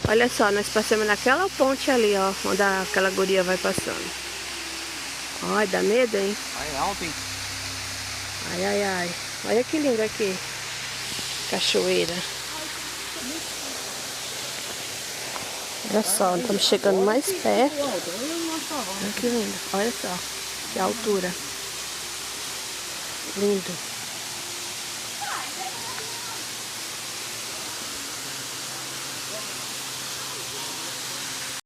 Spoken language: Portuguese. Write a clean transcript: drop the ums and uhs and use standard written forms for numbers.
Olha só, nós passamos naquela ponte ali, ó, onde aquela guria vai passando. Ai, dá medo, hein? Ai, ai, ai. Olha que lindo aqui. Cachoeira. Olha só, estamos chegando mais perto. Olha que lindo. Olha só, que altura. Lindo.